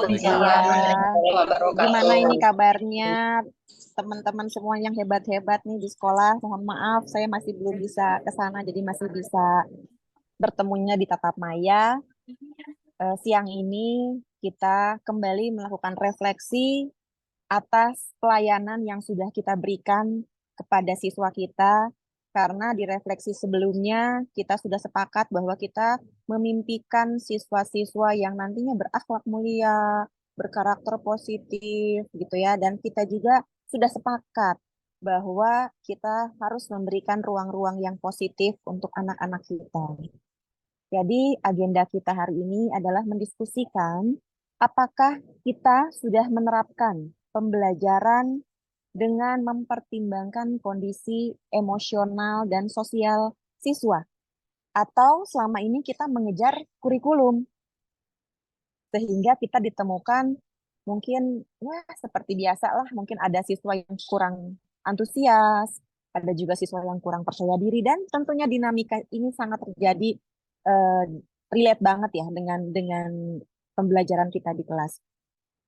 Iya, gimana ini kabarnya teman-teman semua yang hebat-hebat nih di sekolah? Mohon maaf, saya masih belum bisa ke sana, jadi masih bisa bertemunya di tatap maya. Siang ini kita kembali melakukan refleksi atas pelayanan yang sudah kita berikan kepada siswa kita, karena di refleksi sebelumnya kita sudah sepakat bahwa kita memimpikan siswa-siswa yang nantinya berakhlak mulia, berkarakter positif gitu ya, dan kita juga sudah sepakat bahwa kita harus memberikan ruang-ruang yang positif untuk anak-anak kita. Jadi agenda kita hari ini adalah mendiskusikan apakah kita sudah menerapkan pembelajaran dengan mempertimbangkan kondisi emosional dan sosial siswa, atau selama ini kita mengejar kurikulum sehingga kita ditemukan mungkin ya seperti biasa lah, mungkin ada siswa yang kurang antusias, ada juga siswa yang kurang percaya diri, dan tentunya dinamika ini sangat terjadi, eh, relate banget ya dengan pembelajaran kita di kelas.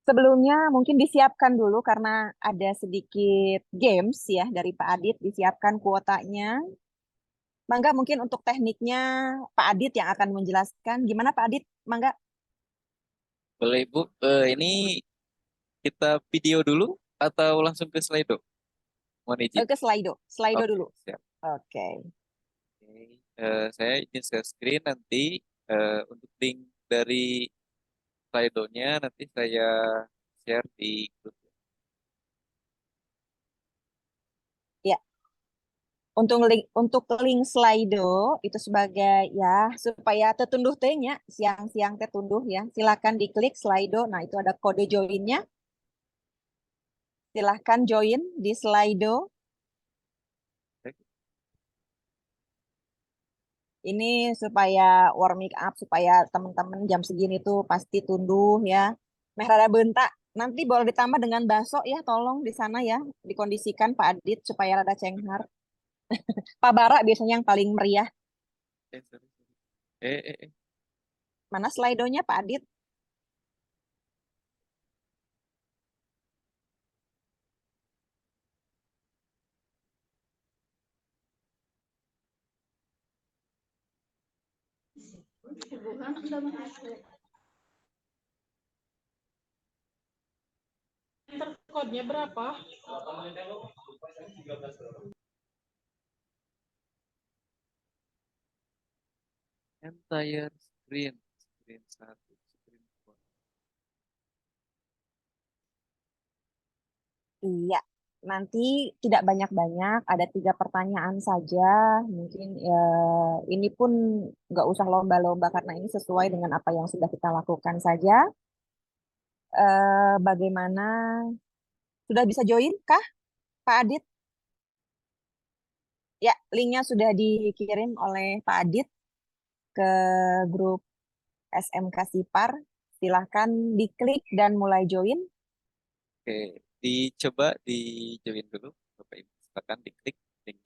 Sebelumnya mungkin disiapkan dulu karena ada sedikit games ya dari Pak Adit, disiapkan kuotanya. Mangga mungkin untuk tekniknya Pak Adit yang akan menjelaskan. Gimana Pak Adit? Mangga. Boleh Ibu, ini kita video dulu atau langsung ke Slido? Mohon izin. Ke Slido. Slido Oke, dulu. siap. Oke. Oke, saya izin share screen nanti untuk link dari Slido-nya nanti saya share di grup. Ya, untuk link Slido itu sebagai ya supaya tertunduh tehnya siang-siang teh tunduh ya. Silakan diklik Slido. Nah, itu ada kode joinnya. Silahkan join di Slido. Ini supaya warming up, supaya teman-teman jam segini tuh pasti tunduh ya. Meh rada bentak. Nanti boleh ditambah dengan bakso ya, tolong di sana ya. Dikondisikan Pak Adit supaya rada cenghar. Pak Bara biasanya yang paling meriah. Sorry, sorry. Eh, eh, eh. Mana Slido-nya Pak Adit? Kodenya berapa? Entire screen, screen 1, screen 2. Iya, nanti tidak banyak-banyak, ada 3 pertanyaan saja. Mungkin ini pun nggak usah lomba-lomba karena ini sesuai dengan apa yang sudah kita lakukan saja. Bagaimana? Sudah bisa join kah, Pak Adit? Ya, linknya sudah dikirim oleh Pak Adit ke grup SMK Sipar. Silahkan diklik dan mulai join. Oke, dicoba di join dulu, Bapak Ibu. Silakan diklik link.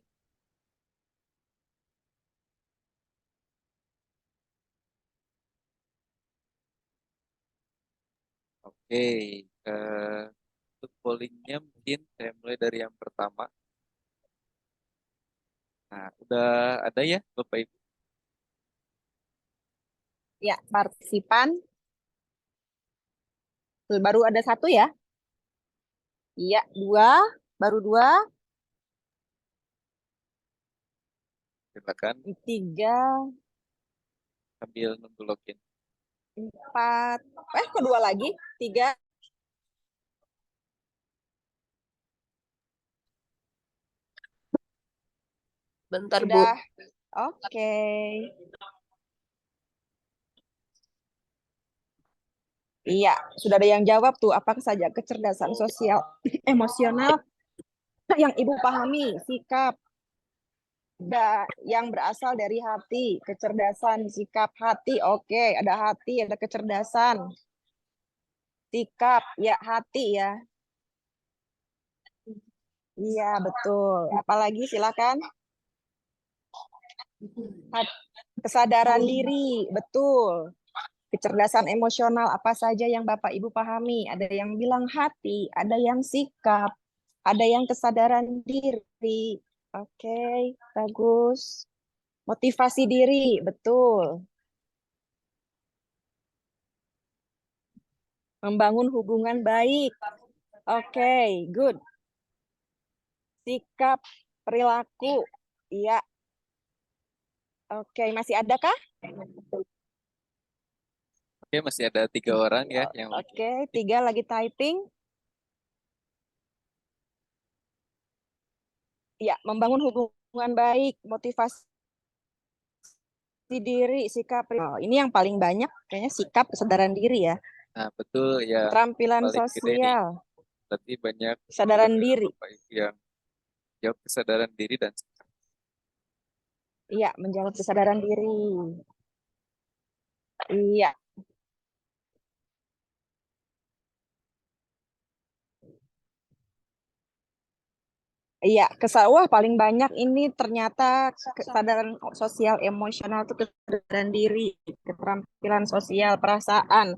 Oke, untuk pollingnya mungkin saya mulai dari yang pertama. Nah, udah ada ya Bapak Ibu? Ya, partisipan. Baru ada 1 ya? Iya, 2. Baru 2. Silakan 3, sambil nunggu login. 4. Kok 2 lagi? 3. Bentar, Bu. Sudah. Oke. Iya, sudah ada yang jawab tuh. Apa saja kecerdasan sosial emosional yang Ibu pahami? Sikap yang berasal dari hati, kecerdasan, sikap, hati. Oke, ada hati, ada kecerdasan. Sikap, ya hati ya. Iya, betul. Apalagi silakan. Kesadaran diri, betul. Kecerdasan emosional apa saja yang Bapak Ibu pahami? Ada yang bilang hati, ada yang sikap, ada yang kesadaran diri. Oke, bagus. Motivasi diri, betul. Membangun hubungan baik. Oke, good. Sikap, perilaku. Iya. Oke, masih ada kah? Oke, masih ada 3 orang ya yang Oke, 3 lagi typing. Ya, membangun hubungan baik, motivasi diri, sikap. Oh, ini yang paling banyak kayaknya sikap, kesadaran diri ya. Nah, betul ya. Keterampilan Paling gede nih. sosial, Berarti banyak kesadaran diri. Bapak Ibu yang jawab kesadaran diri dan sikap. Iya, menjawab kesadaran diri. Iya, iya, wah paling banyak ini ternyata kesadaran sosial emosional itu kesadaran diri, keterampilan sosial, perasaan,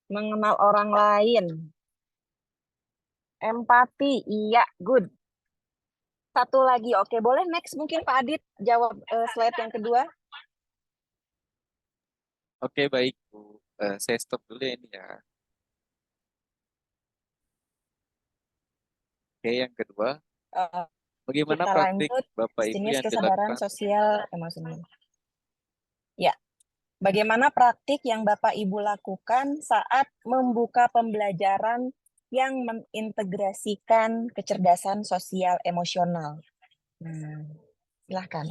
mengenal orang lain, empati, iya, good. Satu lagi, oke, boleh next mungkin Pak Adit jawab slide yang kedua. Oke, baik Bu. Saya stop dulu ya ini ya. Oke, yang kedua, Eh, bagaimana kita praktik lanjut, Bapak Ibu jenis yang kesadaran dilakukan? sosial emosional. Ya, bagaimana praktik yang Bapak Ibu lakukan saat membuka pembelajaran yang mengintegrasikan kecerdasan sosial emosional? Silahkan.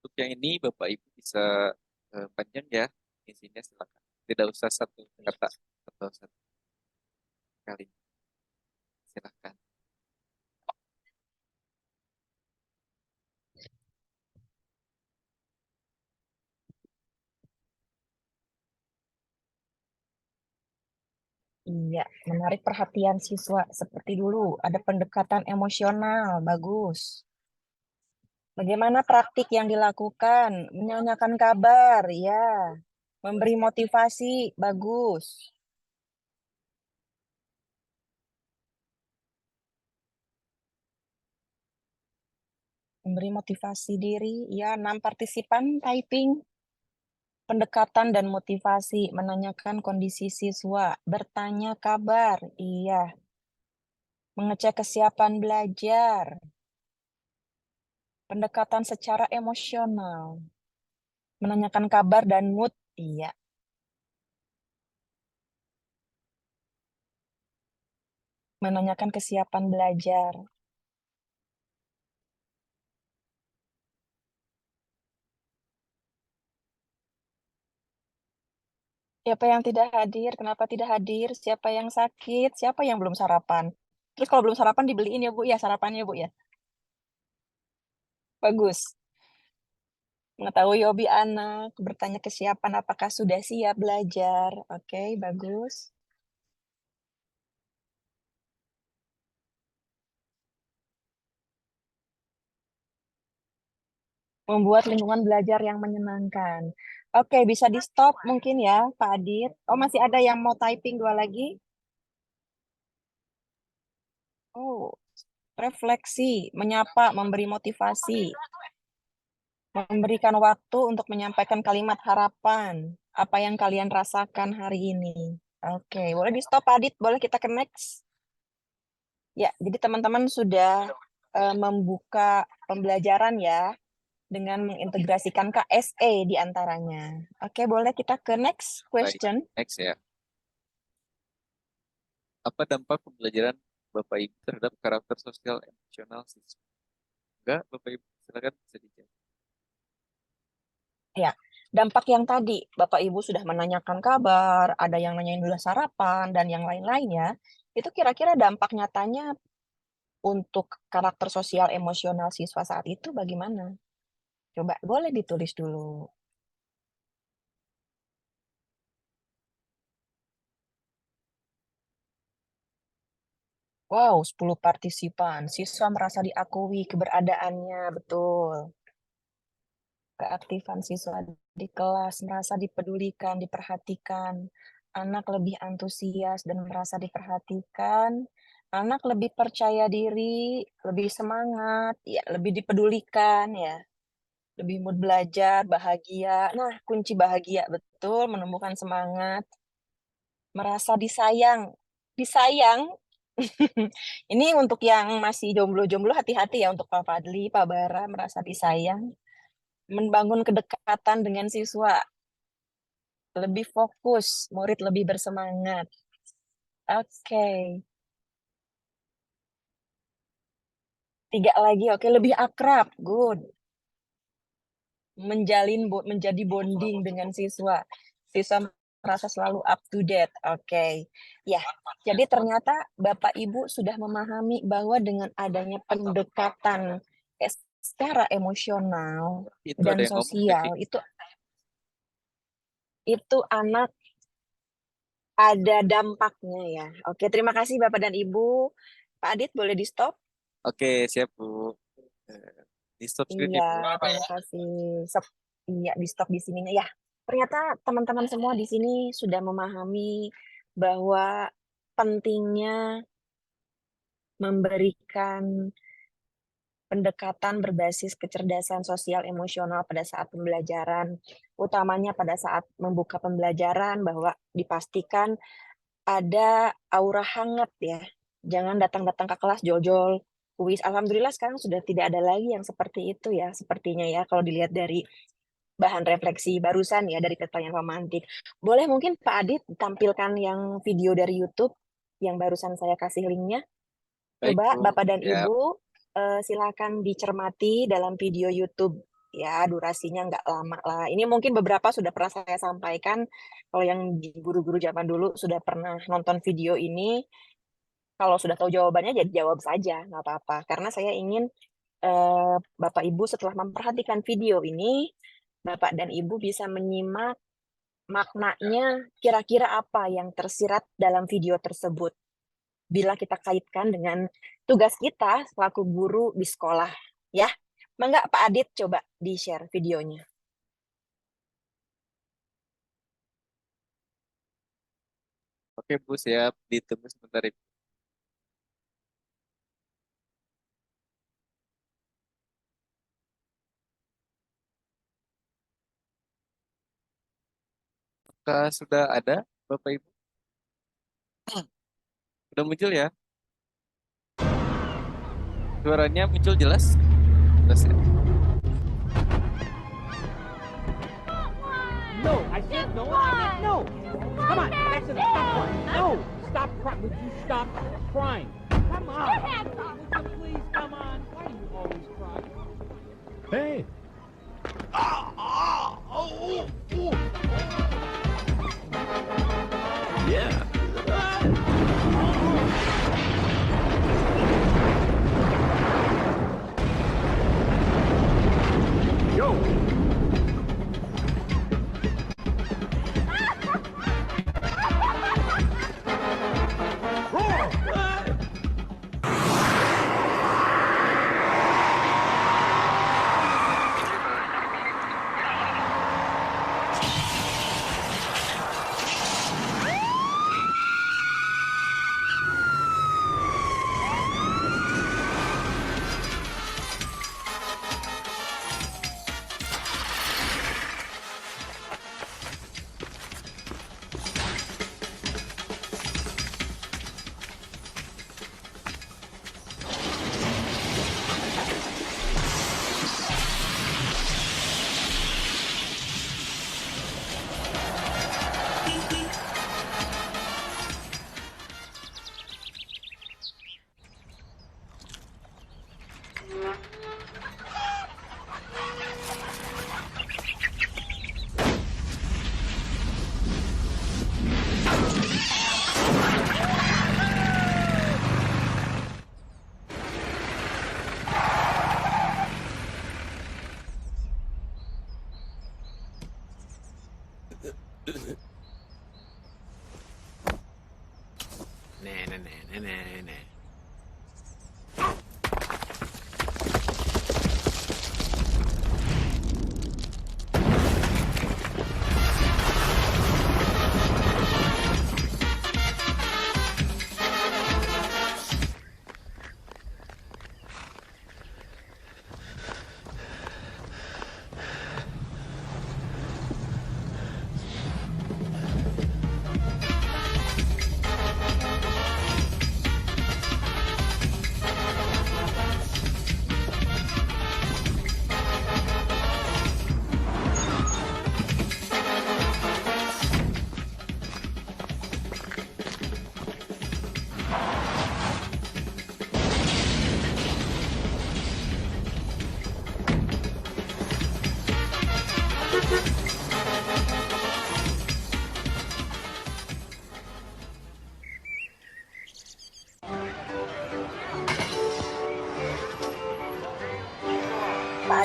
Untuk yang ini Bapak Ibu bisa panjang ya isinya, silakan. Tidak usah satu kata atau satu kali. Silakan. Iya, menarik perhatian siswa. Seperti dulu, ada pendekatan emosional, bagus. Bagaimana praktik yang dilakukan? Menanyakan kabar, ya. Memberi motivasi, bagus. Memberi motivasi diri, ya. 6 partisipan typing. Pendekatan dan motivasi, menanyakan kondisi siswa, bertanya kabar, iya. Mengecek kesiapan belajar, pendekatan secara emosional, menanyakan kabar dan mood, iya. Menanyakan kesiapan belajar. Siapa yang tidak hadir? Kenapa tidak hadir? Siapa yang sakit? Siapa yang belum sarapan? Terus kalau belum sarapan dibeliin ya Bu ya sarapannya Bu ya. Bagus. Mengetahui hobi anak, bertanya kesiapan apakah sudah siap belajar. Oke, bagus. Membuat lingkungan belajar yang menyenangkan. Oke, bisa di-stop mungkin ya, Pak Adit. Oh, masih ada yang mau typing 2 lagi? Oh, refleksi, menyapa, memberi motivasi, memberikan waktu untuk menyampaikan kalimat harapan. Apa yang kalian rasakan hari ini? Oke, boleh di-stop, Pak Adit. Boleh kita ke next? Ya, jadi teman-teman sudah membuka pembelajaran ya, dengan mengintegrasikan KSE di antaranya. Oke, boleh kita ke next Baik, question. next ya. Apa dampak pembelajaran Bapak Ibu terhadap karakter sosial emosional siswa? Enggak, Bapak Ibu silakan bisa dijawab. Ya, dampak yang tadi, Bapak Ibu sudah menanyakan kabar, ada yang nanyain udah sarapan, dan yang lain-lainnya, itu kira-kira dampak nyatanya untuk karakter sosial emosional siswa saat itu bagaimana? Coba, boleh ditulis dulu. Wow, 10 partisipan. Siswa merasa diakui keberadaannya, betul. keaktifan siswa di kelas, merasa dipedulikan, diperhatikan, anak lebih antusias dan merasa diperhatikan, anak lebih percaya diri, lebih semangat, ya, lebih dipedulikan, ya, lebih mood belajar, bahagia. Nah, kunci bahagia, betul, menumbuhkan semangat, merasa disayang. Disayang, ini untuk yang masih jomblo-jomblo hati-hati ya, untuk Pak Fadli, Pak Bara, merasa disayang. Membangun kedekatan dengan siswa, lebih fokus, murid lebih bersemangat. Oke. 3 lagi, oke, lebih akrab, good. Menjadi bonding dengan siswa. Siswa merasa selalu up to date, oke. Ya, jadi ternyata Bapak Ibu sudah memahami bahwa dengan adanya pendekatan secara emosional Itu ada dan yang ngomong tadi. sosial, itu anak ada dampaknya ya. Oke, terima kasih Bapak dan Ibu. Pak Adit boleh di-stop? Oke, siap Bu. Di stop screen Iya, Ibu. terima kasih. Iya, di-stop di sininya. Ya, ternyata teman-teman semua di sini sudah memahami bahwa pentingnya memberikan pendekatan berbasis kecerdasan sosial emosional pada saat pembelajaran, utamanya pada saat membuka pembelajaran, bahwa dipastikan ada aura hangat ya. Jangan datang-datang ke kelas jol-jol, kuis. Alhamdulillah sekarang sudah tidak ada lagi yang seperti itu ya, sepertinya ya, kalau dilihat dari bahan refleksi barusan ya, dari pertanyaan romantik. Boleh mungkin Pak Adit tampilkan yang video dari YouTube yang barusan saya kasih linknya. Baik Coba Bu. Bapak dan Siap. Ibu silakan dicermati dalam video YouTube ya, durasinya nggak lama lah. Ini mungkin beberapa sudah pernah saya sampaikan. Kalau yang guru-guru zaman dulu sudah pernah nonton video ini, kalau sudah tahu jawabannya jadi jawab saja, nggak apa-apa. Karena saya ingin Bapak Ibu setelah memperhatikan video ini, Bapak dan Ibu bisa menyimak maknanya kira-kira apa yang tersirat dalam video tersebut. Bila kita kaitkan dengan tugas kita selaku guru di sekolah, ya. Mangga Pak Adit coba di-share videonya. Oke Bu, siap. Ditunggu sebentar Ibu. Apakah sudah ada Bapak Ibu? Sudah muncul ya? Suaranya muncul jelas? Jelas ya? No, I said no, I said no. Come on, that's it. Stop crying. No, stop crying. Would you stop crying? Come on. Would you please come on? Why do you always cry? Hey. Yeah. Yo. Nah.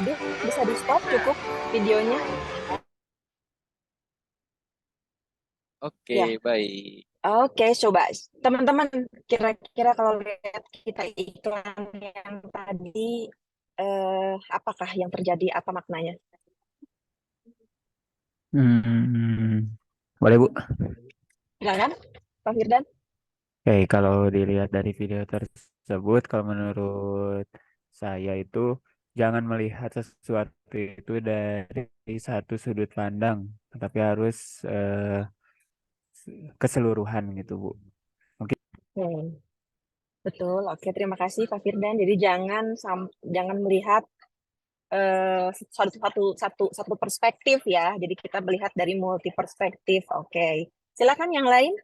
Adit, bisa di stop cukup videonya? Oke, Ya. baik. Oke, coba teman-teman kira-kira kalau lihat kita iklan yang tadi apakah yang terjadi, apa maknanya? Boleh Bu. Silakan, Pak Firdan. Oke, kalau dilihat dari video tersebut, kalau menurut saya itu jangan melihat sesuatu itu dari satu sudut pandang, tapi harus keseluruhan gitu Bu. Mungkin Hmm, betul. Oke, terima kasih Pak Firdan. Jadi jangan melihat satu perspektif ya. Jadi kita melihat dari multi perspektif. Oke. Silakan yang lain.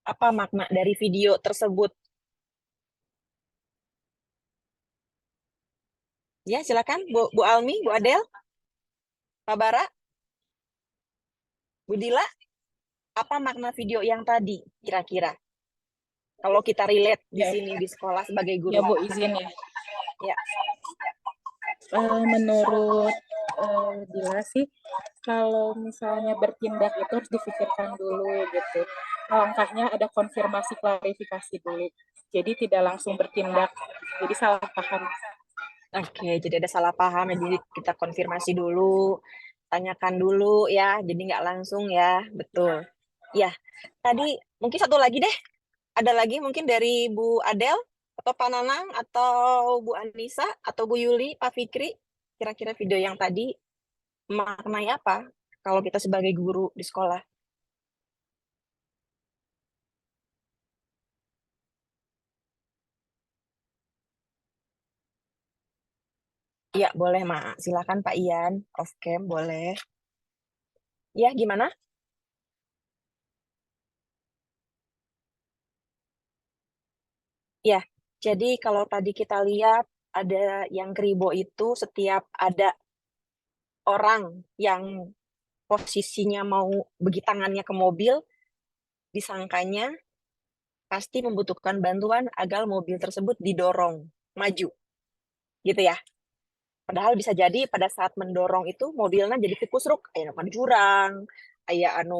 Apa makna dari video tersebut? Ya, silakan Bu Almi, Bu Adel, Pak Bara, Bu Dila. Apa makna video yang tadi kira-kira? Kalau kita relate di Ya, sini di sekolah sebagai guru. ya Bu izin ya. Ya. Menurut Dila sih, kalau misalnya bertindak itu harus difikirkan dulu gitu. Langkahnya ada konfirmasi klarifikasi dulu. Jadi tidak langsung bertindak. Jadi salah paham. Oke, jadi ada salah paham ya. Jadi kita konfirmasi dulu, tanyakan dulu ya. Jadi nggak langsung ya, betul. Ya, tadi mungkin satu lagi deh. Ada lagi mungkin dari Bu Adel atau Pak Nanang atau Bu Anissa atau Bu Yuli, Pak Fikri. Kira-kira video yang tadi maknanya apa kalau kita sebagai guru di sekolah? Iya, boleh, Mak. Silakan Pak Ian. Off cam, boleh. Ya, gimana? Ya, jadi kalau tadi kita lihat ada yang kribo itu setiap ada orang yang posisinya mau begitu tangannya ke mobil, disangkanya pasti membutuhkan bantuan agar mobil tersebut didorong maju, gitu ya. Padahal bisa jadi pada saat mendorong itu mobilnya jadi tikusruk, aya nu jurang, aya anu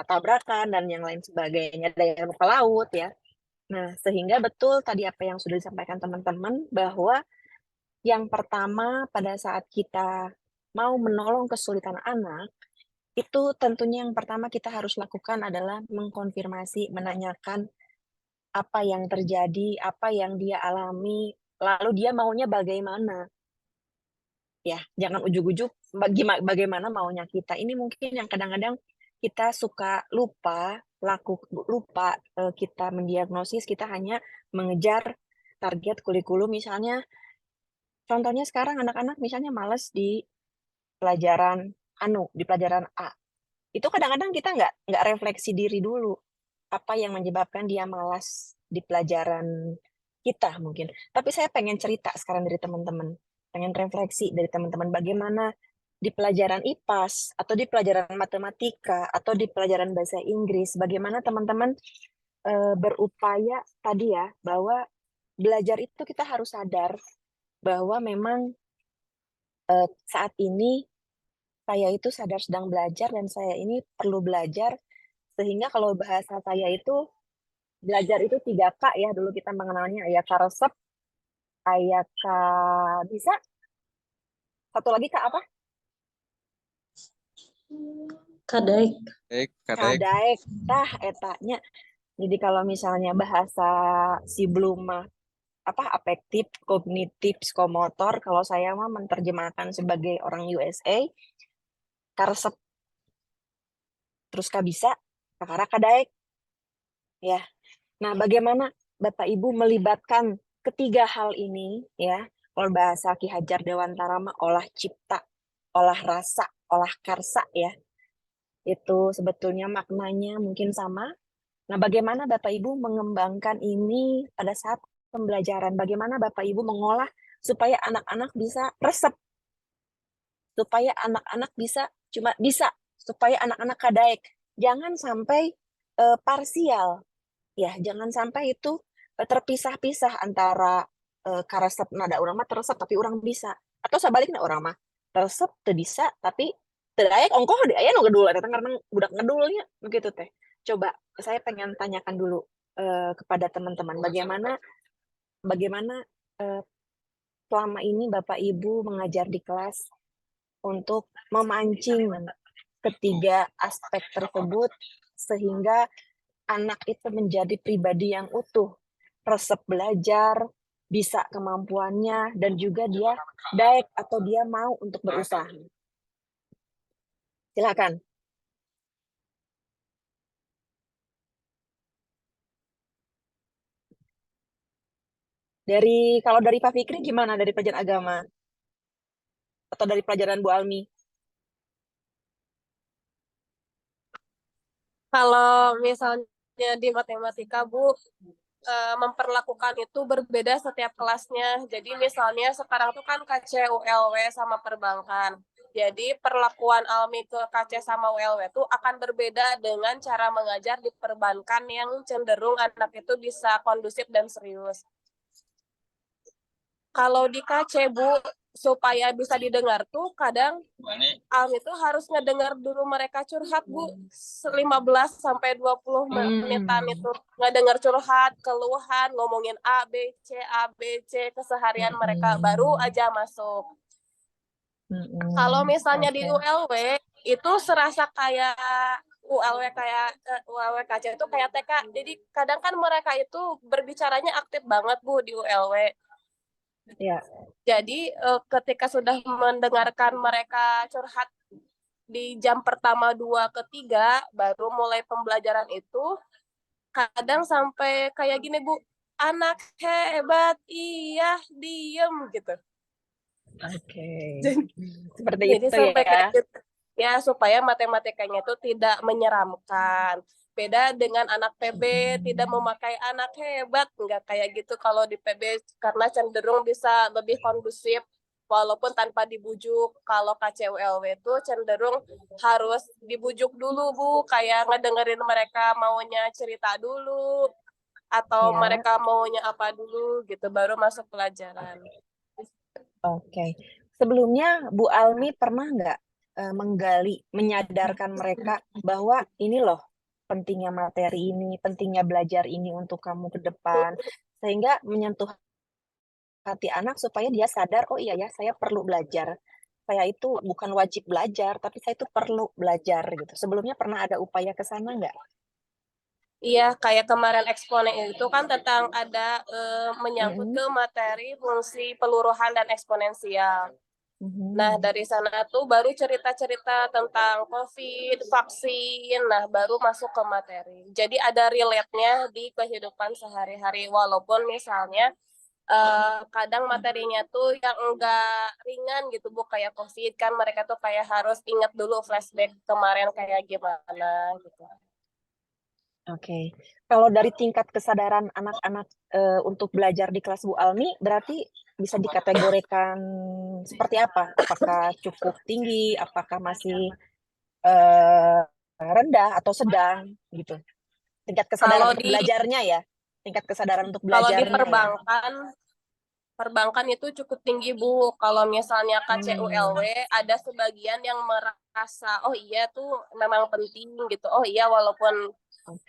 tabrakan dan yang lain sebagainya, ada yang ke laut ya. Nah, sehingga betul tadi apa yang sudah disampaikan teman-teman bahwa yang pertama pada saat kita mau menolong kesulitan anak, itu tentunya yang pertama kita harus lakukan adalah mengkonfirmasi, menanyakan apa yang terjadi, apa yang dia alami, lalu dia maunya bagaimana. Ya, jangan ujuk-ujuk bagaimana maunya kita. Ini mungkin yang kadang-kadang kita suka lupa kita mendiagnosis, kita hanya mengejar target kurikulum misalnya. Contohnya sekarang anak-anak misalnya males di pelajaran A. Itu kadang-kadang kita nggak refleksi diri dulu. Apa yang menyebabkan dia malas di pelajaran kita mungkin. Tapi saya pengen cerita sekarang dari teman-teman. Pengen refleksi dari teman-teman bagaimana di pelajaran IPAS atau di pelajaran matematika atau di pelajaran bahasa Inggris, bagaimana teman-teman berupaya tadi ya bahwa belajar itu kita harus sadar bahwa memang saat ini saya itu sadar sedang belajar dan saya ini perlu belajar sehingga kalau bahasa saya itu belajar itu 3K ya dulu kita mengenalnya ya karesep, ayat bisa, satu lagi Kak apa? Kadaik. Kadaek. Kadaek. Tah etanya. Jadi kalau misalnya bahasa si belum afektif, kognitif, psikomotor, kalau saya mah menerjemahkan sebagai orang USA, karesep. Terus kabisa, kakara kadaek. Ya. Nah, bagaimana Bapak Ibu melibatkan ketiga hal ini ya? Kalau bahasa Ki Hajar Dewantara mah olah cipta, olah rasa, olah karsa ya. Itu sebetulnya maknanya mungkin sama. Nah, bagaimana Bapak Ibu mengembangkan ini pada saat pembelajaran? Bagaimana Bapak Ibu mengolah supaya anak-anak bisa resep, supaya anak-anak bisa, supaya anak-anak kadaek. Jangan sampai parsial. Ya, jangan sampai itu terpisah-pisah antara karesep nada urang mah teresep tapi urang bisa, atau sebaliknya urang mah resep teu bisa tapi teu aya ongkoh aya nu gedul eta karena budak ngedulnya begitu teh. Coba saya pengen tanyakan dulu kepada teman-teman bagaimana selama ini Bapak Ibu mengajar di kelas untuk memancing ketiga aspek tersebut sehingga anak itu menjadi pribadi yang utuh, resep belajar, bisa kemampuannya, dan juga dia daek atau dia mau untuk berusaha. Silakan. Kalau dari Pak Fikri gimana dari pelajaran agama atau dari pelajaran Bu Almi? Kalau misalnya di matematika, Bu, memperlakukan itu berbeda setiap kelasnya. Jadi misalnya sekarang tuh kan KC, ULW, sama perbankan. Jadi perlakuan Almi ke KC sama ULW itu akan berbeda dengan cara mengajar di perbankan yang cenderung anak itu bisa kondusif dan serius. Kalau di KC, Bu, supaya bisa didengar tuh kadang Almi tuh harus ngedengar dulu mereka curhat, Bu. 15-20 menitan itu ngedengar curhat, keluhan, ngomongin A, B, C, keseharian mereka, baru aja masuk. Kalau misalnya di ULW, itu serasa kayak ULW KC itu kayak TK. Jadi kadang kan mereka itu berbicaranya aktif banget, Bu, di ULW. Ya. Jadi ketika sudah mendengarkan mereka curhat di jam pertama 2 ke 3 baru mulai pembelajaran itu kadang sampai kayak gini, Bu, anak hebat, iya diem gitu. Oke. Seperti itu sampai ya. kayak gitu. Ya supaya matematikanya itu tidak menyeramkan. Beda dengan anak PB, tidak memakai anak hebat, nggak kayak gitu kalau di PB karena cenderung bisa lebih kondusif walaupun tanpa dibujuk. Kalau KCULW itu cenderung harus dibujuk dulu, Bu, kayak ngedengerin mereka maunya cerita dulu atau Ya. mereka maunya apa dulu gitu baru masuk pelajaran. Oke. Sebelumnya Bu Almi pernah nggak menyadarkan mereka bahwa ini loh pentingnya materi ini, pentingnya belajar ini untuk kamu ke depan, sehingga menyentuh hati anak supaya dia sadar, oh iya ya, saya perlu belajar. Saya itu bukan wajib belajar, tapi saya itu perlu belajar gitu. Sebelumnya pernah ada upaya ke sana nggak? Iya, kayak kemarin eksponen itu kan tentang ada menyangkut ke materi fungsi peluruhan dan eksponensial. Nah, dari sana tuh baru cerita-cerita tentang COVID, vaksin, nah baru masuk ke materi. Jadi ada relate-nya di kehidupan sehari-hari, walaupun misalnya kadang materinya tuh yang enggak ringan gitu, Bu, kayak COVID, kan mereka tuh kayak harus ingat dulu flashback kemarin kayak gimana gitu. Oke. Kalau dari tingkat kesadaran anak-anak untuk belajar di kelas Bu Almi, berarti bisa dikategorikan seperti apa? Apakah cukup tinggi? Apakah masih rendah atau sedang gitu? Tingkat kesadaran untuk belajarnya ya? Tingkat kesadaran untuk belajarnya. Kalau di perbankan itu cukup tinggi, Bu. Kalau misalnya KCULW ada sebagian yang merasa oh iya tuh memang penting gitu. Oh iya walaupun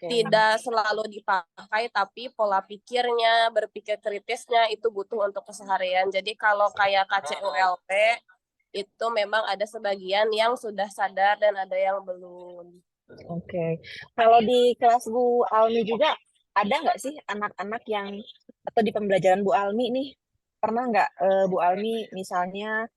tidak selalu dipakai tapi pola pikirnya, berpikir kritisnya itu butuh untuk keseharian. Jadi kalau kayak KCULW itu memang ada sebagian yang sudah sadar dan ada yang belum. Oke. Kalau di kelas Bu Almi juga ada nggak sih anak-anak yang atau di pembelajaran Bu Almi nih pernah nggak Bu Almi misalnya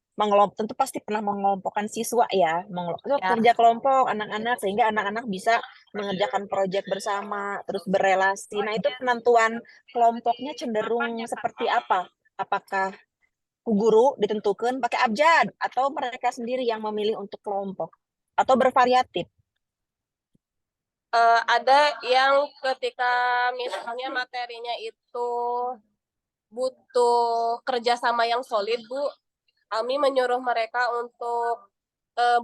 tentu pasti pernah mengelompokkan siswa ya, kerja kelompok anak-anak sehingga anak-anak bisa mengerjakan proyek bersama terus berelasi. Nah itu penentuan kelompoknya cenderung seperti apa? Apakah guru ditentukan pakai abjad atau mereka sendiri yang memilih untuk kelompok atau bervariatif? Ada yang ketika misalnya materinya itu butuh kerjasama yang solid, Bu, kami menyuruh mereka untuk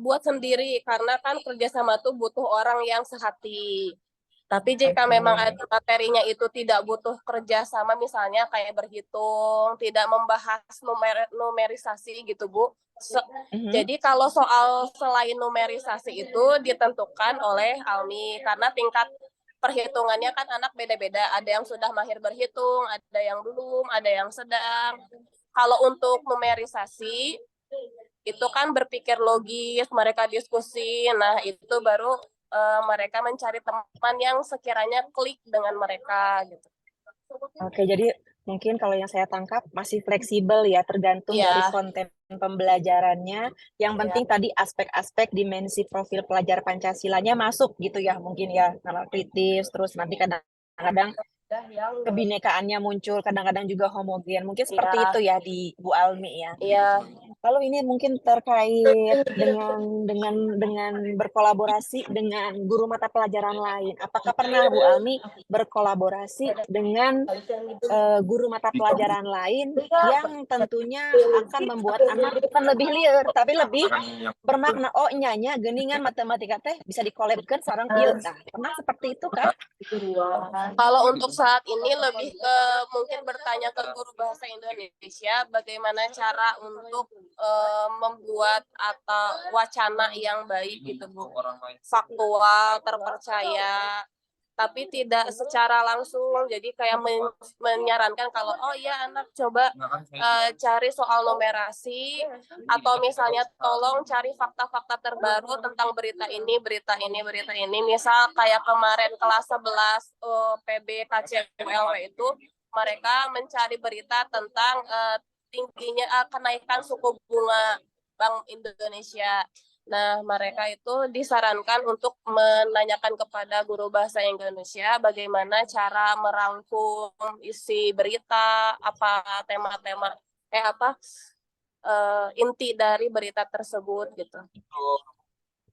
buat sendiri karena kan kerjasama tuh butuh orang yang sehati. Tapi jika memang ada materinya itu tidak butuh kerjasama, misalnya kayak berhitung, tidak membahas numerisasi gitu Bu. Jadi kalau soal selain numerisasi itu ditentukan oleh Almi, karena tingkat perhitungannya kan anak beda-beda. Ada yang sudah mahir berhitung, ada yang belum, ada yang sedang. Kalau untuk numerisasi, itu kan berpikir logis, mereka diskusi. Nah, itu baru mereka mencari teman yang sekiranya klik dengan mereka gitu. Oke, jadi mungkin kalau yang saya tangkap masih fleksibel ya, tergantung dari konten pembelajarannya. Yang penting tadi aspek-aspek dimensi profil pelajar Pancasilanya masuk gitu ya, mungkin ya, nalar kritis, terus nanti kadang-kadang kebinekaannya muncul, kadang-kadang juga homogen. Mungkin seperti itu ya di Bu Almi ya. Iya. Kalau ini mungkin terkait dengan berkolaborasi dengan guru mata pelajaran lain. Apakah pernah Bu Almi berkolaborasi dengan guru mata pelajaran lain yang tentunya akan membuat anak bukan lebih liar, tapi lebih bermakna. Oh, nyanya geningan matematika teh bisa dikolabkan sareng ieu. Nah, pernah seperti itu kan? Kalau untuk saat ini lebih ke mungkin bertanya ke guru bahasa Indonesia bagaimana cara untuk membuat atau wacana yang baik gitu Bu, faktual, terpercaya, tapi tidak secara langsung. Jadi kayak menyarankan kalau oh ya anak coba cari soal numerasi, atau misalnya tolong cari fakta-fakta terbaru tentang berita ini. Misal kayak kemarin kelas 11 PB KCULW itu mereka mencari berita tentang tingginya kenaikan suku bunga Bank Indonesia. Nah, mereka itu disarankan untuk menanyakan kepada guru bahasa Indonesia bagaimana cara merangkum isi berita, apa tema-tema, inti dari berita tersebut gitu.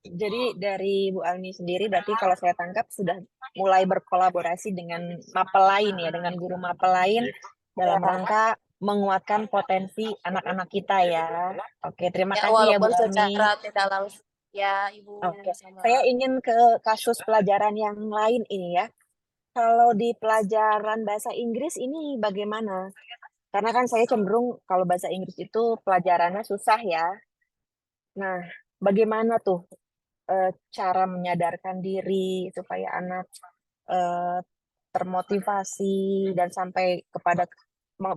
Jadi dari Bu Almi sendiri berarti kalau saya tangkap sudah mulai berkolaborasi dengan mapel lain ya, dengan guru mapel lain dalam rangka menguatkan potensi anak-anak kita ya. Oke, terima kasih ya Bu Walaupun Almi. secara tidak langsung ya Ibu. Oke, saya ingin ke kasus pelajaran yang lain ini ya. Kalau di pelajaran bahasa Inggris ini bagaimana? Karena kan saya cenderung kalau bahasa Inggris itu pelajarannya susah ya. Nah, bagaimana tuh cara menyadarkan diri supaya anak termotivasi dan sampai kepada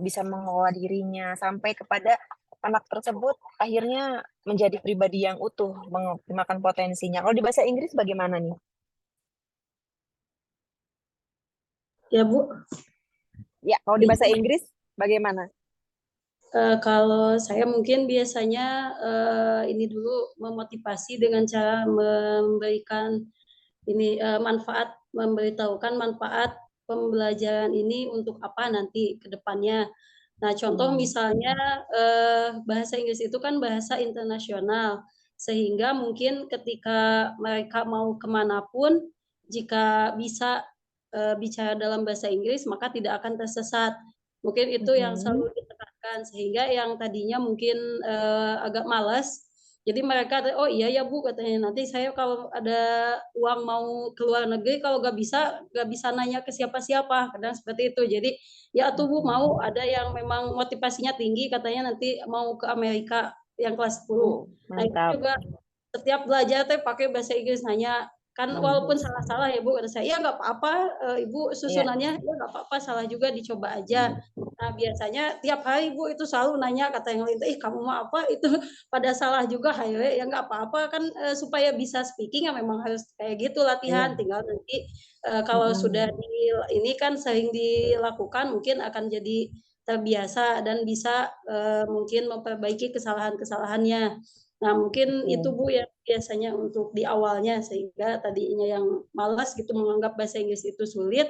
bisa mengelola dirinya, sampai kepada anak tersebut akhirnya menjadi pribadi yang utuh, mengoptimalkan potensinya. Kalau di bahasa Inggris bagaimana nih? Ya Bu. Ya, kalau di bahasa Inggris bagaimana? Kalau saya mungkin biasanya ini dulu memotivasi dengan cara memberikan ini manfaat, memberitahukan manfaat pembelajaran ini untuk apa nanti ke depannya. Nah, contoh misalnya bahasa Inggris itu kan bahasa internasional, sehingga mungkin ketika mereka mau kemanapun, jika bisa bicara dalam bahasa Inggris, maka tidak akan tersesat. Mungkin itu yang selalu ditekankan, sehingga yang tadinya mungkin agak malas, jadi mereka, oh iya ya Bu, katanya nanti saya kalau ada uang mau ke luar negeri, kalau nggak bisa nanya ke siapa-siapa, kadang seperti itu. Jadi ya tuh Bu mau, ada yang memang motivasinya tinggi, katanya nanti mau ke Amerika yang kelas 10. Nah itu juga setiap belajar teh pakai bahasa Inggris, nanya kan walaupun salah-salah ya Bu, kata saya ya nggak apa-apa Ibu susunannya, ya nggak apa-apa, salah juga dicoba aja. Nah biasanya tiap hari Bu itu selalu nanya, kata yang lain, kamu mau apa itu pada salah juga, hayo ya nggak apa-apa kan, supaya bisa speaking ya memang harus kayak gitu latihan. Tinggal nanti kalau sudah ini kan sering dilakukan, mungkin akan jadi terbiasa dan bisa mungkin memperbaiki kesalahan-kesalahannya. Nah mungkin itu Bu yang biasanya untuk di awalnya, sehingga tadinya yang malas gitu menganggap bahasa Inggris itu sulit,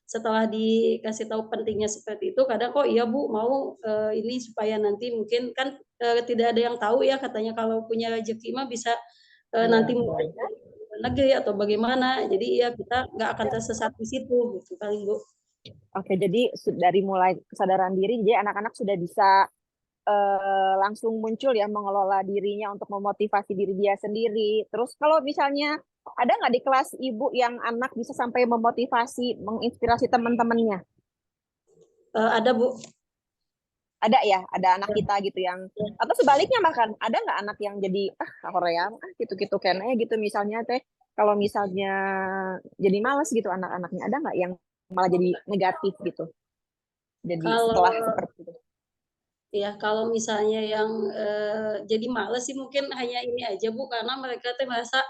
setelah dikasih tahu pentingnya seperti itu, kadang kok iya Bu mau ini supaya nanti mungkin kan tidak ada yang tahu ya, katanya kalau punya rezeki mah bisa nanti mungkin negeri atau bagaimana, jadi ya kita nggak akan tersesat di situ gitu kali Bu. Oke, jadi dari mulai kesadaran diri, jadi anak-anak sudah bisa langsung muncul ya mengelola dirinya untuk memotivasi diri dia sendiri. Terus kalau misalnya ada nggak di kelas ibu yang anak bisa sampai memotivasi, menginspirasi teman-temannya? Ada Bu. Ada ya, ada anak kita gitu yang, atau sebaliknya bahkan ada nggak anak yang jadi Korea gitu-gitu kene gitu misalnya teh, kalau misalnya jadi males gitu anak-anaknya, ada nggak yang malah jadi negatif gitu, jadi setelah Kalau seperti itu? ya kalau misalnya yang jadi males sih mungkin hanya ini aja Bu, karena mereka tuh merasa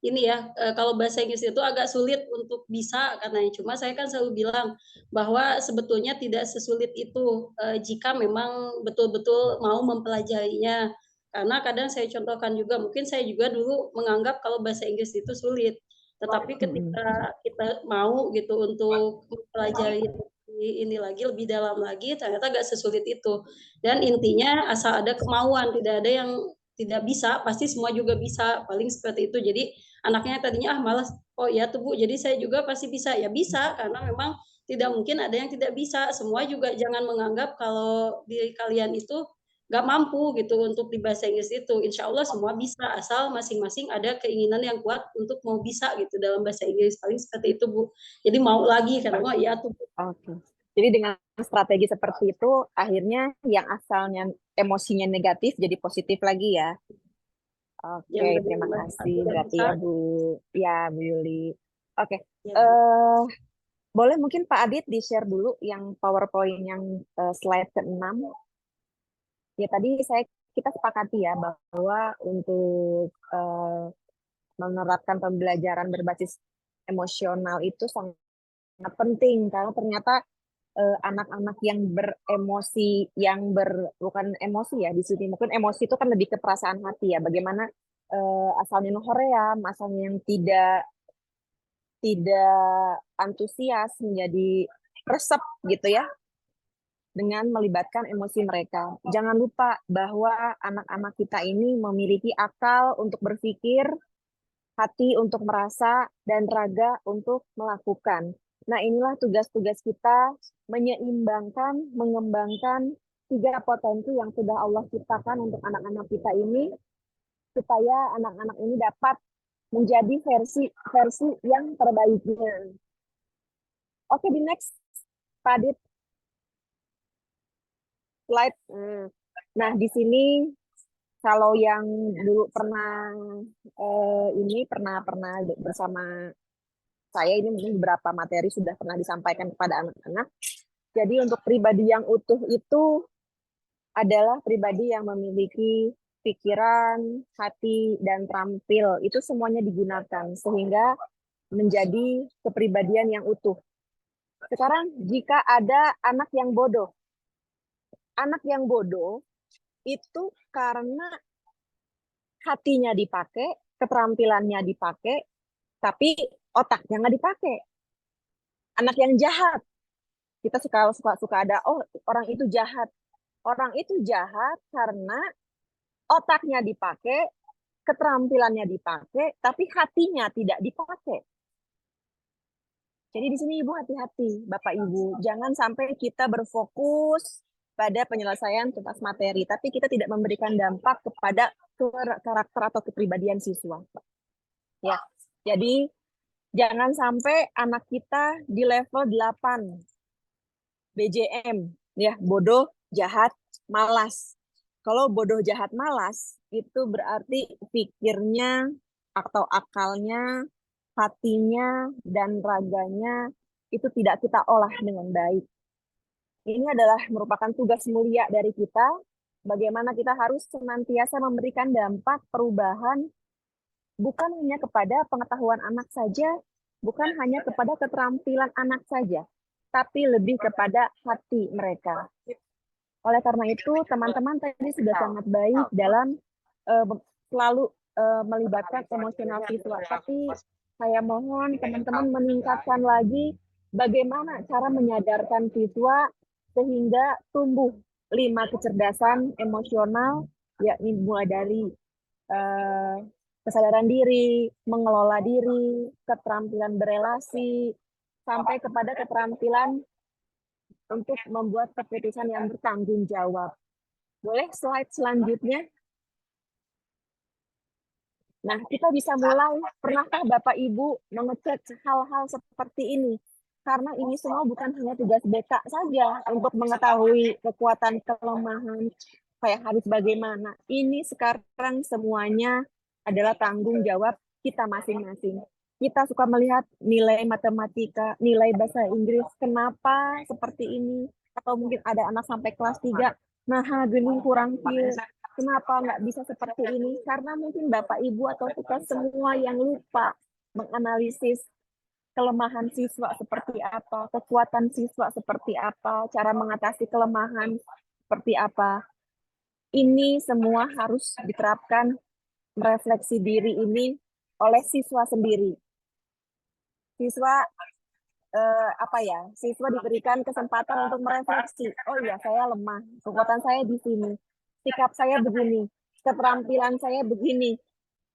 ini ya, kalau bahasa Inggris itu agak sulit untuk bisa katanya. Cuma saya kan selalu bilang bahwa sebetulnya tidak sesulit itu jika memang betul-betul mau mempelajarinya. Karena kadang saya contohkan juga, mungkin saya juga dulu menganggap kalau bahasa Inggris itu sulit. Tetapi ketika kita mau gitu untuk mempelajari ini lagi lebih dalam lagi, ternyata gak sesulit itu. Dan intinya asal ada kemauan, tidak ada yang tidak bisa, pasti semua juga bisa, paling seperti itu. Jadi anaknya tadinya malas, oh ya tuh Bu, jadi saya juga pasti bisa. Ya bisa, karena memang tidak mungkin ada yang tidak bisa. Semua juga jangan menganggap kalau diri kalian itu nggak mampu gitu untuk di bahasa Inggris itu. Insya Allah semua bisa, asal masing-masing ada keinginan yang kuat untuk mau bisa gitu dalam bahasa Inggris. Paling seperti itu Bu. Jadi mau lagi, karena oh ya tuh Bu. Oke. Jadi dengan strategi seperti itu, akhirnya yang asalnya emosinya negatif jadi positif lagi ya. Oke, Yang terima benar-benar kasih tidak berarti bisa. ya Bu Yuli. Oke, Ya, Bu. boleh mungkin Pak Adit di-share dulu yang PowerPoint yang slide ke-6. Ya tadi kita sepakati ya bahwa untuk menerapkan pembelajaran berbasis emosional itu sangat penting karena ternyata anak-anak yang beremosi, bukan emosi ya di sini, mungkin emosi itu kan lebih ke perasaan hati ya. Bagaimana asalnya hoream, asalnya yang tidak antusias menjadi resep gitu ya dengan melibatkan emosi mereka. Jangan lupa bahwa anak-anak kita ini memiliki akal untuk berpikir, hati untuk merasa, dan raga untuk melakukan. Nah, inilah tugas-tugas kita menyeimbangkan, mengembangkan 3 potensi yang sudah Allah ciptakan untuk anak-anak kita ini, supaya anak-anak ini dapat menjadi versi yang terbaiknya. Oke, di next, Pak Adit, slide. Nah, di sini kalau yang dulu pernah pernah bersama saya, ini mungkin beberapa materi sudah pernah disampaikan kepada anak-anak. Jadi untuk pribadi yang utuh itu adalah pribadi yang memiliki pikiran, hati, dan terampil. Itu semuanya digunakan sehingga menjadi kepribadian yang utuh. Sekarang jika ada anak yang bodoh itu karena hatinya dipakai, keterampilannya dipakai, tapi otaknya nggak dipakai. Anak yang jahat, kita suka ada, oh orang itu jahat. Orang itu jahat karena otaknya dipakai, keterampilannya dipakai, tapi hatinya tidak dipakai. Jadi di sini Ibu hati-hati, Bapak Ibu, jangan sampai kita berfokus pada penyelesaian tuntas materi, tapi kita tidak memberikan dampak kepada karakter atau kepribadian siswa. Ya, jadi jangan sampai anak kita di level 8 BJM, ya, bodoh, jahat, malas. Kalau bodoh, jahat, malas, itu berarti pikirnya atau akalnya, hatinya, dan raganya itu tidak kita olah dengan baik. Ini adalah merupakan tugas mulia dari kita, bagaimana kita harus senantiasa memberikan dampak perubahan bukan hanya kepada pengetahuan anak saja, bukan hanya kepada keterampilan anak saja, tapi lebih kepada hati mereka. Oleh karena itu, teman-teman tadi sudah sangat baik dalam selalu melibatkan emosional siswa. Tapi saya mohon teman-teman meningkatkan lagi bagaimana cara menyadarkan siswa sehingga tumbuh 5 kecerdasan emosional, yakni mulai dari kesadaran diri, mengelola diri, keterampilan berelasi, sampai kepada keterampilan untuk membuat keputusan yang bertanggung jawab. Boleh slide selanjutnya? Nah, kita bisa mulai. Pernahkah Bapak Ibu mengecek hal-hal seperti ini? Karena ini semua bukan hanya tugas BK saja untuk mengetahui kekuatan kelemahan kayak harus bagaimana. Ini sekarang semuanya adalah tanggung jawab kita masing-masing. Kita suka melihat nilai matematika, nilai bahasa Inggris, kenapa seperti ini? Atau mungkin ada anak sampai kelas 3, nah gini kurang feel. Kenapa nggak bisa seperti ini? Karena mungkin Bapak, Ibu, atau kita semua yang lupa menganalisis kelemahan siswa seperti apa, kekuatan siswa seperti apa, cara mengatasi kelemahan seperti apa. Ini semua harus diterapkan, merefleksi diri ini oleh siswa sendiri. Siswa siswa diberikan kesempatan untuk merefleksi. Oh iya, saya lemah, kekuatan saya di sini, sikap saya begini, keterampilan saya begini.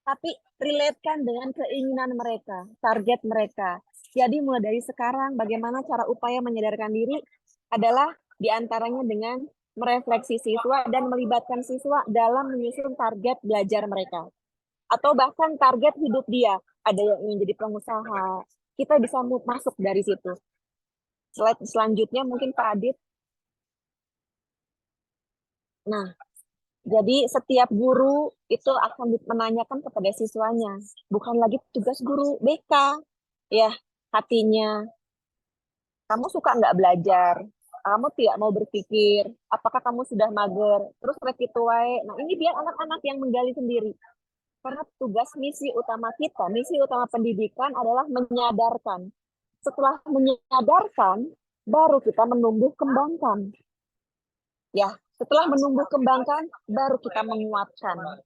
Tapi relate-kan dengan keinginan mereka, target mereka. Jadi mulai dari sekarang, bagaimana cara upaya menyadarkan diri adalah diantaranya dengan merefleksi siswa dan melibatkan siswa dalam menyusun target belajar mereka. Atau bahkan target hidup dia. Ada yang ingin jadi pengusaha, kita bisa masuk dari situ. Slide selanjutnya mungkin Pak Adit. Nah, jadi setiap guru itu akan menanyakan kepada siswanya, bukan lagi tugas guru BK, ya hatinya. Kamu suka nggak belajar? Kamu tidak mau berpikir? Apakah kamu sudah mager? Terus rekituai. Nah ini biar anak-anak yang menggali sendiri. Karena tugas misi utama kita, misi utama pendidikan adalah menyadarkan. Setelah menyadarkan, baru kita menumbuh kembangkan. Ya, setelah menumbuh kembangkan, baru kita menguatkan.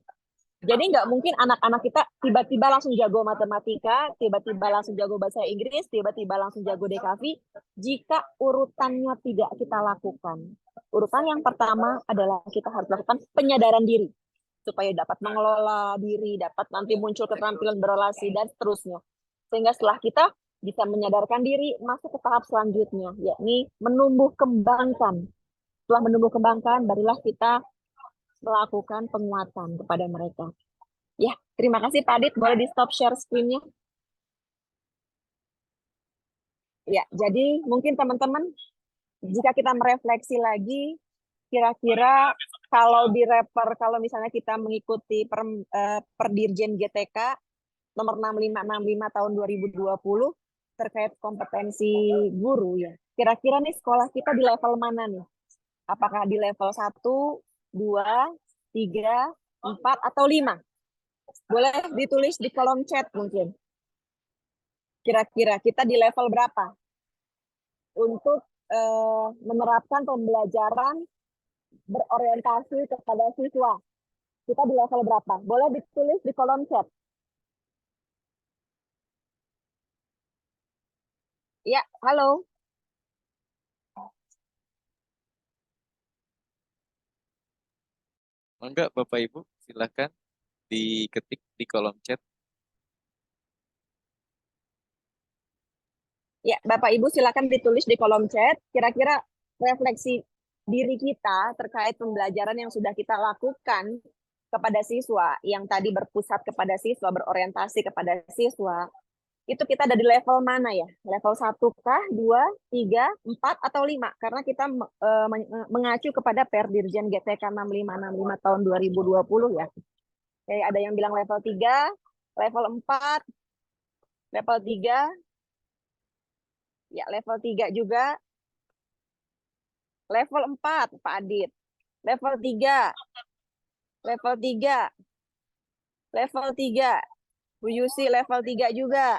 Jadi nggak mungkin anak-anak kita tiba-tiba langsung jago matematika, tiba-tiba langsung jago bahasa Inggris, tiba-tiba langsung jago DKV, jika urutannya tidak kita lakukan. Urutan yang pertama adalah kita harus lakukan penyadaran diri, supaya dapat mengelola diri, dapat nanti muncul keterampilan berrelasi, dan seterusnya. Sehingga setelah kita bisa menyadarkan diri, masuk ke tahap selanjutnya, yakni menumbuh kembangkan. Setelah menumbuh kembangkan, barulah kita melakukan penguatan kepada mereka. Ya, terima kasih Pak Adit. Boleh di stop share screen-nya? Ya, jadi mungkin teman-teman, jika kita merefleksi lagi, kira-kira kalau kalau misalnya kita mengikuti Perdirjen GTK nomor 6565 tahun 2020 terkait kompetensi guru ya. Kira-kira nih sekolah kita di level mana nih? Apakah di level 1, 2, 3, 4, atau 5? Boleh ditulis di kolom chat mungkin. Kira-kira kita di level berapa? Untuk menerapkan pembelajaran berorientasi kepada siswa. Kita di level berapa? Boleh ditulis di kolom chat. Ya, halo. Enggak, Bapak Ibu, silakan diketik di kolom chat. Ya, Bapak Ibu silakan ditulis di kolom chat. Kira-kira refleksi diri kita terkait pembelajaran yang sudah kita lakukan kepada siswa, yang tadi berpusat kepada siswa, berorientasi kepada siswa, itu kita ada di level mana ya? Level 1 kah, 2, 3, 4, atau 5? Karena kita mengacu kepada Perdirjen GTK 6565 tahun 2020 ya. Jadi ada yang bilang level 3, level 4, level 3, ya level 3 juga. Level 4, Pak Adit. Level 3. Level 3. Level 3. Bu Yusi level 3 juga.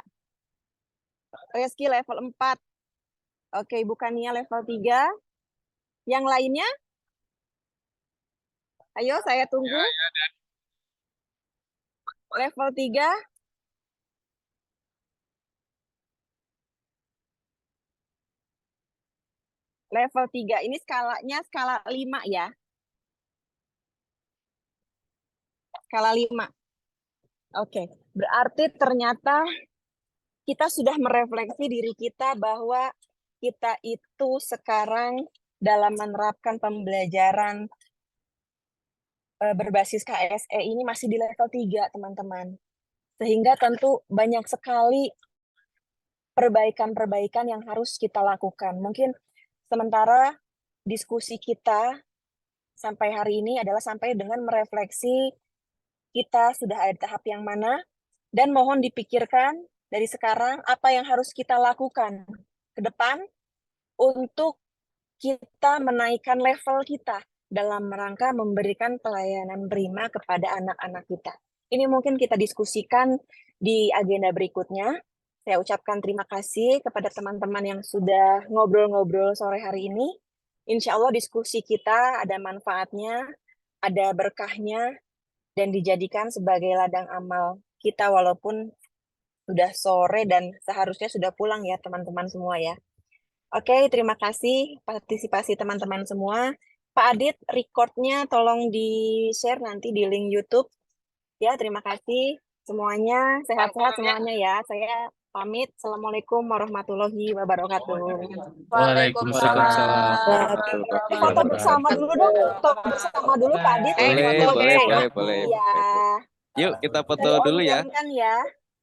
Reski level 4. Oke, bukannya level 3. Yang lainnya? Ayo, saya tunggu. Level 3. Level 3. Ini skalanya skala 5 ya. Skala 5. Oke, berarti ternyata kita sudah merefleksi diri kita bahwa kita itu sekarang dalam menerapkan pembelajaran berbasis KSE ini masih di level 3, teman-teman. Sehingga tentu banyak sekali perbaikan-perbaikan yang harus kita lakukan. Mungkin sementara diskusi kita sampai hari ini adalah sampai dengan merefleksi kita sudah ada tahap yang mana, dan mohon dipikirkan dari sekarang apa yang harus kita lakukan ke depan untuk kita menaikkan level kita dalam rangka memberikan pelayanan prima kepada anak-anak kita. Ini mungkin kita diskusikan di agenda berikutnya. Saya ucapkan terima kasih kepada teman-teman yang sudah ngobrol-ngobrol sore hari ini. Insya Allah diskusi kita ada manfaatnya, ada berkahnya, dan dijadikan sebagai ladang amal kita walaupun sudah sore dan seharusnya sudah pulang ya teman-teman semua ya. Oke, terima kasih partisipasi teman-teman semua. Pak Adit, recordnya tolong di-share nanti di link YouTube. Ya, terima kasih semuanya. Sehat-sehat semuanya ya. Saya pamit. Assalamualaikum warahmatullahi wabarakatuh. Waalaikumsalam Waalaikumsalam. warahmatullahi Foto bersama wabarakatuh. dulu dong. Foto bersama dulu Pak Adit. Boleh, Foto boleh, bersama. boleh, boleh. Iya. Yuk kita foto Di dulu ya. on-cam kan ya.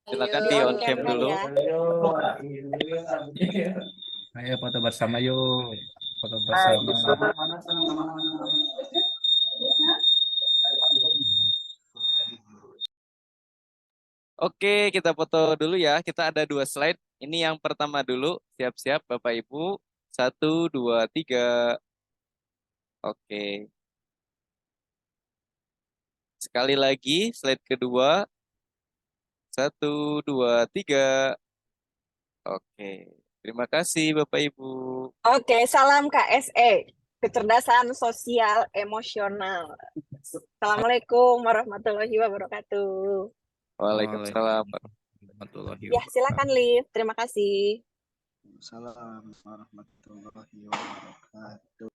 Silakan Di di on on-cam cam kan dulu. ya. Ayo foto bersama yuk. Foto bersama. Oke, kita foto dulu ya. Kita ada 2 slide. Ini yang pertama dulu. Siap-siap Bapak Ibu. 1, 2, 3. Oke. Sekali lagi slide kedua. 1, 2, 3. Oke. Terima kasih Bapak Ibu. Oke, salam KSE. Kecerdasan sosial emosional. Assalamualaikum warahmatullahi wabarakatuh. Waalaikumsalam. Warahmatullahi Ya, silakan Liv. Terima kasih. Assalamualaikum warahmatullahi wabarakatuh.